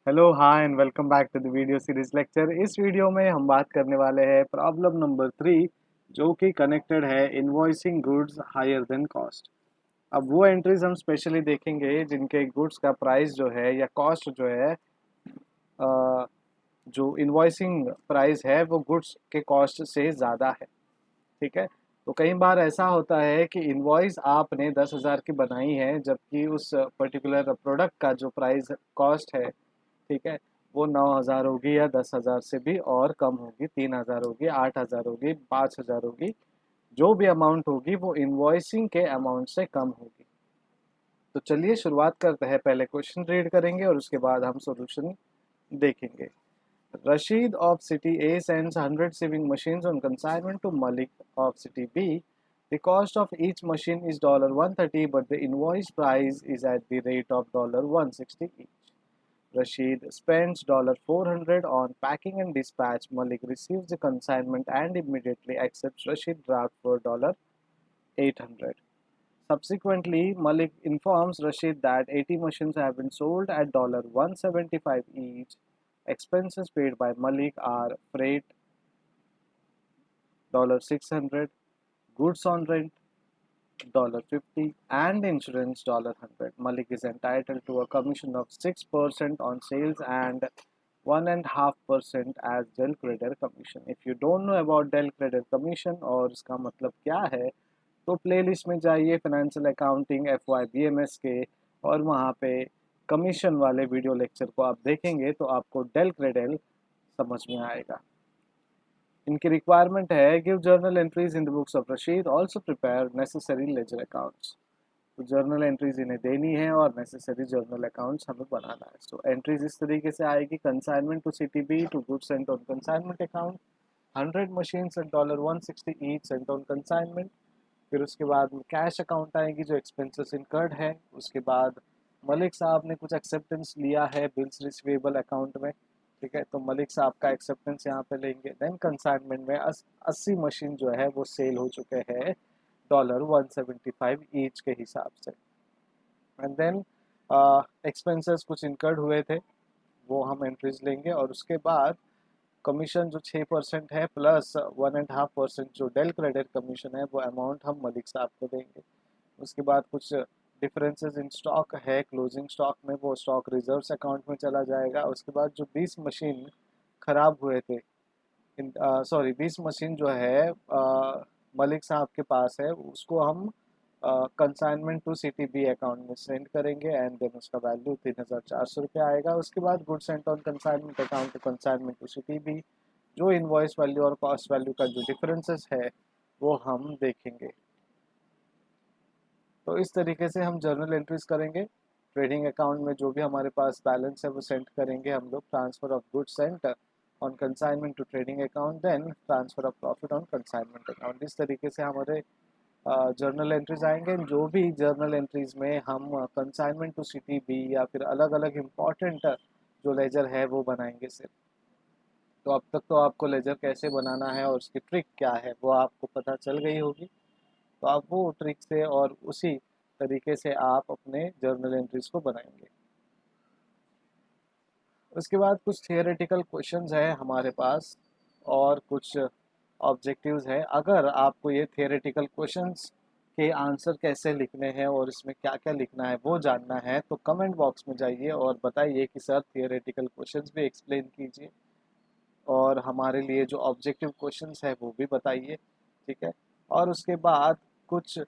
Hello hi and welcome back to the video series lecture. इस video में हम बात करने वाले हैं प्रॉब्लम नंबर 3, जो कि कनेक्टेड है invoicing goods higher than cost. अब वो एंट्रीज हम स्पेशली देखेंगे जिनके गुड्स का प्राइस जो है या कॉस्ट जो है, अ, जो इनवॉइसिंग प्राइस है वो गुड्स के कॉस्ट से ज़्यादा है। ठीक है। तो कई बार ऐसा होता है कि इनवॉइस आपने 10,000 की बनाई है, जबकि उस पर्टिकुलर प्रोडक्ट का जो प्राइस कॉस्ट है, ठीक है, वो 9,000 होगी या 10,000 से भी और कम होगी, 3,000 होगी, 8,000 होगी, 5,000 होगी। जो भी अमाउंट होगी वो इनवॉइसिंग के अमाउंट से कम होगी। तो चलिए शुरुआत करते हैं। पहले क्वेश्चन रीड करेंगे और उसके बाद हम सॉल्यूशन देखेंगे। Rashid of city A sends 100 sewing machines on consignment to Malik of city B. The cost of each machine is $130, but the invoice price is at the rate of $160 each. Rashid spends $400 on packing and dispatch. Malik receives the consignment and immediately accepts Rashid draft for $800. Subsequently, Malik informs Rashid that 80 machines have been sold at $175 each. Expenses paid by Malik are freight $600, goods on rent $50, and insurance $100. Malik is entitled to a commission of 6% on sales and 1.5% as Del Credit Commission. If you don't know about Del Credit Commission और इसका मतलब क्या है, तो playlist में जाइए financial accounting FY BMS के, और वहाँ पे कमीशन वाले वीडियो लेक्चर को आप देखेंगे तो आपको डेल क्रेडल समझ में आएगा। इनकी रिक्वायरमेंट है, give journal entries in the books of Rashid, also prepare necessary ledger accounts. तो जर्नल एंट्रीज इन्हें देनी है और नेसेसरी जर्नल अकाउंट्स हमें बनाना है। सो एंट्रीज इस तरीके से आएगी: consignment to CTB to goods sent on consignment account, 100 machines at $160 each sent on consignment. फिर उसके बाद कैश अकाउंट आएगी जो एक्सपेंसेस इनकर्ड है। उसके बाद मलिक साहब ने कुछ एक्सेप्टेंस लिया है बिल्स रिसीवेबल अकाउंट में, ठीक है, तो मलिक साहब का एक्सेप्टेंस यहाँ पे लेंगे। देन कंसाइनमेंट में 80 मशीन जो है वो सेल हो चुके हैं $175 ईच के हिसाब से। एंड देन एक्सपेंसेस कुछ इनकर्ड हुए थे, वो हम एंट्रीज लेंगे। और उसके बाद कमीशन जो 6% है प्लस 1.5% जो डेल क्रेडिट कमीशन है, वो अमाउंट हम मलिक साहब को देंगे। उसके बाद कुछ डिफरेंसेस इन स्टॉक है क्लोजिंग स्टॉक में, वो स्टॉक रिजर्व्स अकाउंट में चला जाएगा। उसके बाद जो 20 मशीन खराब हुए थे, सॉरी 20 मशीन जो है मलिक साहब के पास है, उसको हम कंसाइनमेंट टू CTB अकाउंट में सेंड करेंगे एंड देन उसका वैल्यू 3,400 आएगा। उसके बाद good sent on consignment account to consignment to CTB, जो इनवॉइस वैल्यू और कॉस्ट वैल्यू का जो डिफरेंसेस है वो हम देखेंगे। तो इस तरीके से हम जर्नल एंट्रीज करेंगे। ट्रेडिंग अकाउंट में जो भी हमारे पास बैलेंस है वो सेंड करेंगे हम लोग, transfer of good sent on consignment to trading account, then transfer of profit on consignment account. इस तरीके से हमारे जर्नल एंट्रीज आएंगे। जो भी जर्नल एंट्रीज में हम कंसाइनमेंट टू CTB या फिर अलग अलग इम्पॉर्टेंट जो लेजर है वो बनाएंगे सिर्फ। तो अब तक तो आपको लेजर कैसे बनाना है और उसकी ट्रिक क्या है वो आपको पता चल गई होगी। तो आप वो ट्रिक से और उसी तरीके से आप अपने जर्नल एंट्रीज को बनाएंगे। उसके बाद कुछ थियोरेटिकल क्वेश्चंस है हमारे पास और कुछ ऑब्जेक्टिव्स है। अगर आपको ये थियोरेटिकल क्वेश्चंस के आंसर कैसे लिखने हैं और इसमें क्या क्या लिखना है वो जानना है, तो कमेंट बॉक्स में जाइए और बताइए कि सर थियोरेटिकल क्वेश्चंस भी एक्सप्लेन कीजिए और हमारे लिए जो ऑब्जेक्टिव क्वेश्चंस है वो भी बताइए, ठीक है। और उसके बाद कुछ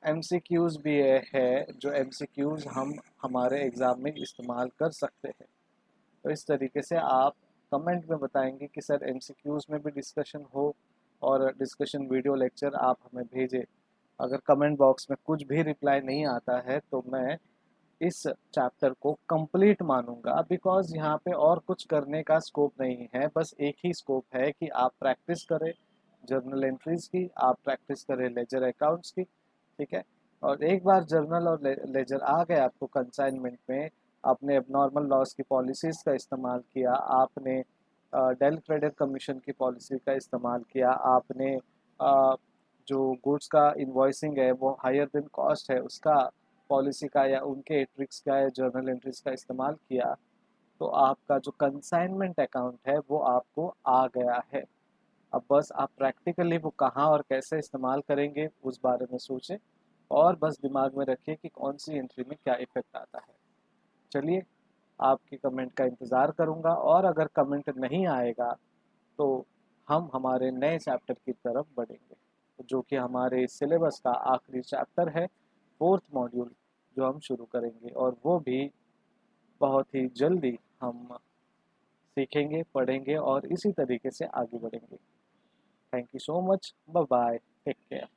MCQs भी है जो MCQs हम हमारे एग्ज़ाम में इस्तेमाल कर सकते हैं। तो इस तरीके से आप कमेंट में बताएंगे कि सर MCQs में भी डिस्कशन हो और डिस्कशन वीडियो लेक्चर आप हमें भेजें। अगर कमेंट बॉक्स में कुछ भी रिप्लाई नहीं आता है तो मैं इस चैप्टर को कंप्लीट मानूंगा, बिकॉज यहाँ पे और कुछ करने का स्कोप नहीं है। बस एक ही स्कोप है कि आप प्रैक्टिस करें जर्नल एंट्रीज की, आप प्रैक्टिस करें लेजर अकाउंट्स की, ठीक है। और एक बार जर्नल और लेजर आ गए आपको कंसाइनमेंट में, आपने एबनॉर्मल लॉस की पॉलिसीज़ का इस्तेमाल किया, आपने डेल क्रेडिट कमीशन की पॉलिसी का इस्तेमाल किया, आपने जो गुड्स का इन्वॉइसिंग है वो हायर देन कॉस्ट है उसका पॉलिसी का या उनके ट्रिक्स का या जर्नल एंट्रीज का इस्तेमाल किया, तो आपका जो कंसाइनमेंट अकाउंट है वो आपको आ गया है। अब बस आप प्रैक्टिकली वो कहाँ और कैसे इस्तेमाल करेंगे उस बारे में सोचें, और बस दिमाग में रखिए कि कौन सी एंट्री में क्या इफ़ेक्ट आता है। चलिए, आपके कमेंट का इंतज़ार करूँगा, और अगर कमेंट नहीं आएगा तो हम हमारे नए चैप्टर की तरफ बढ़ेंगे, जो कि हमारे सिलेबस का आखिरी चैप्टर है, फोर्थ मॉड्यूल, जो हम शुरू करेंगे, और वो भी बहुत ही जल्दी हम सीखेंगे, पढ़ेंगे और इसी तरीके से आगे बढ़ेंगे। Thank you so much, bye bye, take care.